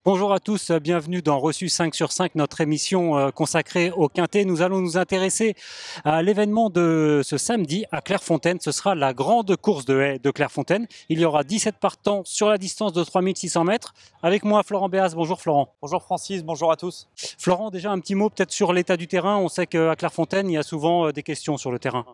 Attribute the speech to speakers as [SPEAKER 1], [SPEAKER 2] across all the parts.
[SPEAKER 1] Bonjour à tous, bienvenue dans Reçu 5 sur 5, notre émission consacrée au Quintet. Nous allons nous intéresser à l'événement de ce samedi à Clairefontaine. Ce sera la grande course de haies de Clairefontaine. Il y aura 17 partants sur la distance de 3600 mètres. Avec moi, Florent Béas. Bonjour Florent.
[SPEAKER 2] Bonjour Francis, bonjour à tous.
[SPEAKER 1] Florent, déjà un petit mot peut-être sur l'état du terrain. On sait qu'à Clairefontaine, il y a souvent des questions sur le terrain.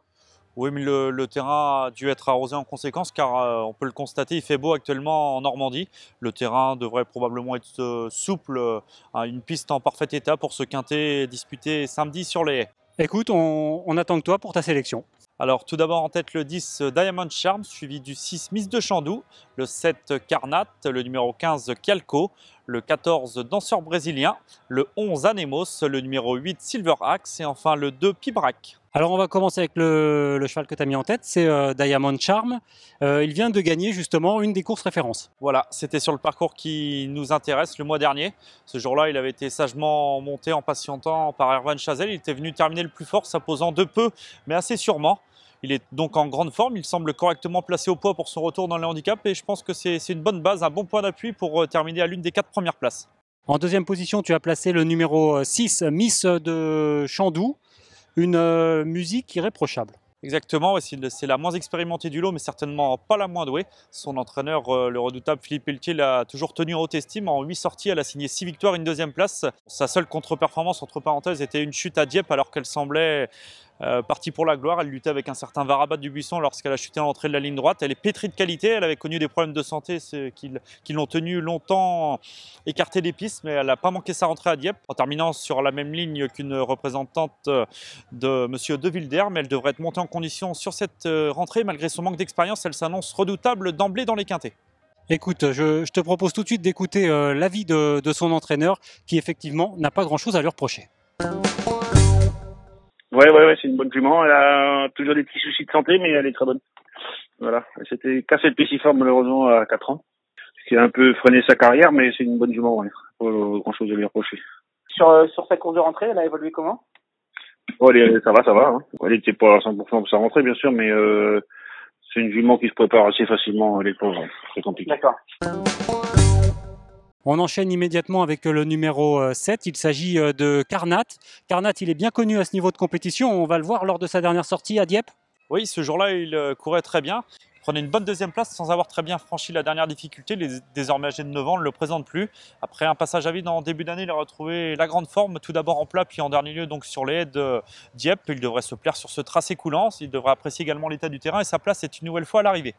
[SPEAKER 2] Oui, mais le terrain a dû être arrosé en conséquence car on peut le constater, il fait beau actuellement en Normandie. Le terrain devrait probablement être souple, une piste en parfait état pour ce quintet disputé samedi sur les haies.
[SPEAKER 1] Écoute, on attend que toi pour ta sélection.
[SPEAKER 2] Alors tout d'abord en tête le 10 Diamond Charm, suivi du 6 Miss de Chandoux, le 7 Carnat, le numéro 15 Calco, le 14 Danseur Brésilien, le 11 Anemos, le numéro 8 Silver Axe et enfin le 2 Pibrac.
[SPEAKER 1] Alors on va commencer avec le cheval que tu as mis en tête, c'est Diamond Charm. Il vient de gagner justement une des courses références.
[SPEAKER 2] Voilà, c'était sur le parcours qui nous intéresse le mois dernier. Ce jour-là, il avait été sagement monté en patientant par Erwan Chazelle. Il était venu terminer le plus fort, s'imposant de peu, mais assez sûrement. Il est donc en grande forme, il semble correctement placé au poids pour son retour dans les handicaps et je pense que c'est une bonne base, un bon point d'appui pour terminer à l'une des 4 premières places.
[SPEAKER 1] En deuxième position, tu as placé le numéro 6, Miss de Chandoux, une musique irréprochable.
[SPEAKER 2] Exactement, ouais, c'est la moins expérimentée du lot, mais certainement pas la moins douée. Son entraîneur, le redoutable Philippe Pelletier, l'a toujours tenu en haute estime. En 8 sorties, elle a signé 6 victoires, une deuxième place. Sa seule contre-performance, entre parenthèses, était une chute à Dieppe, alors qu'elle semblait partie pour la gloire. Elle luttait avec un certain Varabat du Buisson lorsqu'elle a chuté à l'entrée de la ligne droite. Elle est pétrie de qualité, elle avait connu des problèmes de santé qui l'ont tenue longtemps écartée des pistes, mais elle n'a pas manqué sa rentrée à Dieppe, en terminant sur la même ligne qu'une représentante de M. De Wilder, mais elle devrait être montée en condition sur cette rentrée. Malgré son manque d'expérience, elle s'annonce redoutable d'emblée dans les quintets.
[SPEAKER 1] Écoute, je te propose tout de suite d'écouter l'avis de son entraîneur, qui effectivement n'a pas grand-chose à lui reprocher.
[SPEAKER 3] Ouais, c'est une bonne jument. Elle a toujours des petits soucis de santé, mais elle est très bonne. Voilà. Elle s'était cassé le pessiforme malheureusement à 4 ans. Ce qui a un peu freiné sa carrière, mais c'est une bonne jument, ouais. Pas grand chose à lui reprocher.
[SPEAKER 4] Sur sa course de rentrée, elle a évolué comment?
[SPEAKER 3] Oh, ça va, hein. Elle était pas à 100% de sa rentrée, bien sûr, mais c'est une jument qui se prépare assez facilement, les pauvres. C'est compliqué.
[SPEAKER 4] D'accord.
[SPEAKER 1] On enchaîne immédiatement avec le numéro 7, il s'agit de Carnat. Carnat, il est bien connu à ce niveau de compétition, on va le voir lors de sa dernière sortie à Dieppe.
[SPEAKER 2] Oui, ce jour-là, il courait très bien. Il prenait une bonne deuxième place sans avoir très bien franchi la dernière difficulté. Les désormais âgés de 9 ans ne le présentent plus. Après un passage à vide en début d'année, il a retrouvé la grande forme, tout d'abord en plat, puis en dernier lieu donc sur les haies de Dieppe. Il devrait se plaire sur ce tracé coulant. Il devrait apprécier également l'état du terrain et sa place est une nouvelle fois à l'arrivée.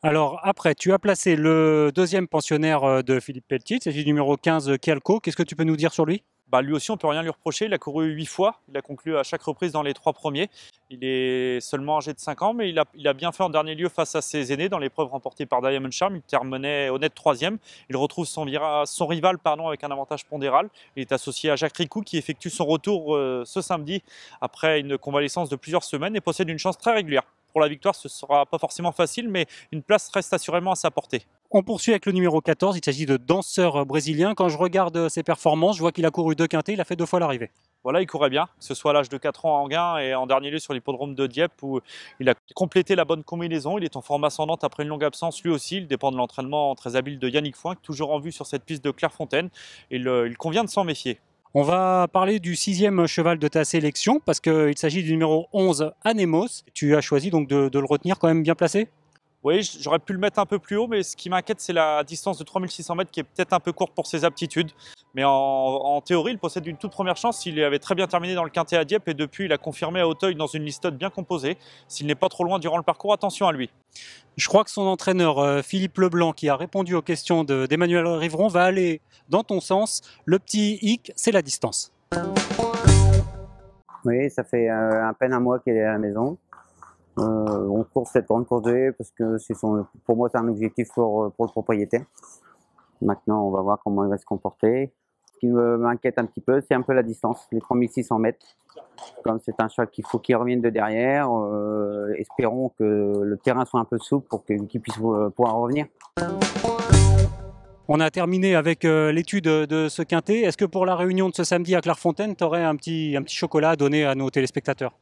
[SPEAKER 1] Alors après, tu as placé le deuxième pensionnaire de Philippe Pelletier, c'est le numéro 15 Calco. Qu'est-ce que tu peux nous dire sur lui?
[SPEAKER 2] Lui aussi, on ne peut rien lui reprocher. Il a couru 8 fois. Il a conclu à chaque reprise dans les 3 premiers. Il est seulement âgé de 5 ans, mais il a bien fait en dernier lieu face à ses aînés dans l'épreuve remportée par Diamond Charm. Il terminait honnête 3e. Il retrouve son rival avec un avantage pondéral. Il est associé à Jacques Ricou qui effectue son retour ce samedi après une convalescence de plusieurs semaines et possède une chance très régulière. Pour la victoire, ce ne sera pas forcément facile, mais une place reste assurément à sa portée.
[SPEAKER 1] On poursuit avec le numéro 14, il s'agit de Danseur Brésilien. Quand je regarde ses performances, je vois qu'il a couru 2 quintets, il a fait 2 fois l'arrivée.
[SPEAKER 2] Voilà, il courait bien, que ce soit à l'âge de 4 ans à Enghien et en dernier lieu sur l'hippodrome de Dieppe où il a complété la bonne combinaison. Il est en forme ascendante après une longue absence lui aussi. Il dépend de l'entraînement très habile de Yannick Foin, toujours en vue sur cette piste de Clairefontaine. Il convient de s'en méfier.
[SPEAKER 1] On va parler du 6e cheval de ta sélection parce qu'il s'agit du numéro 11 Anemos. Tu as choisi donc de le retenir quand même bien placé?
[SPEAKER 2] Oui, j'aurais pu le mettre un peu plus haut, mais ce qui m'inquiète, c'est la distance de 3600 mètres qui est peut-être un peu courte pour ses aptitudes. Mais en théorie, il possède une toute première chance. Il avait très bien terminé dans le quintet à Dieppe et depuis, il a confirmé à Auteuil dans une listote bien composée. S'il n'est pas trop loin durant le parcours, attention à lui.
[SPEAKER 1] Je crois que son entraîneur Philippe Leblanc, qui a répondu aux questions d'Emmanuel Riveron, va aller dans ton sens. Le petit hic, c'est la distance.
[SPEAKER 4] Oui, ça fait à peine un mois qu'elle est à la maison. On court cette grande course de haies parce que pour moi c'est un objectif pour le propriétaire. Maintenant on va voir comment il va se comporter. Ce qui m'inquiète un petit peu, c'est un peu la distance, les 3600 mètres. Comme c'est un cheval qu'il faut qu'il revienne de derrière, espérons que le terrain soit un peu souple pour qu'il puisse pouvoir revenir.
[SPEAKER 1] On a terminé avec l'étude de ce quintet. Est-ce que pour la réunion de ce samedi à Clairefontaine, tu aurais un petit chocolat à donner à nos téléspectateurs?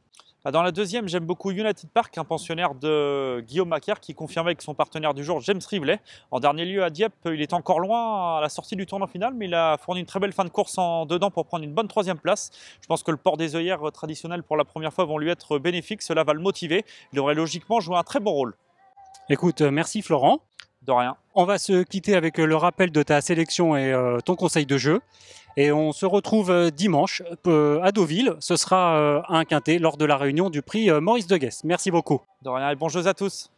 [SPEAKER 2] Dans la deuxième, j'aime beaucoup United Park, un pensionnaire de Guillaume Macaire qui confirmait avec son partenaire du jour, James Rivley. En dernier lieu à Dieppe, il est encore loin à la sortie du tournoi final, mais il a fourni une très belle fin de course en dedans pour prendre une bonne troisième place. Je pense que le port des œillères traditionnels pour la première fois vont lui être bénéfiques. Cela va le motiver. Il devrait logiquement jouer un très bon rôle.
[SPEAKER 1] Écoute, merci Florent.
[SPEAKER 2] De rien.
[SPEAKER 1] On va se quitter avec le rappel de ta sélection et ton conseil de jeu. Et on se retrouve dimanche à Deauville. Ce sera un quintet lors de la réunion du prix Maurice Deguesse. Merci beaucoup.
[SPEAKER 2] De rien et bon jeu à tous.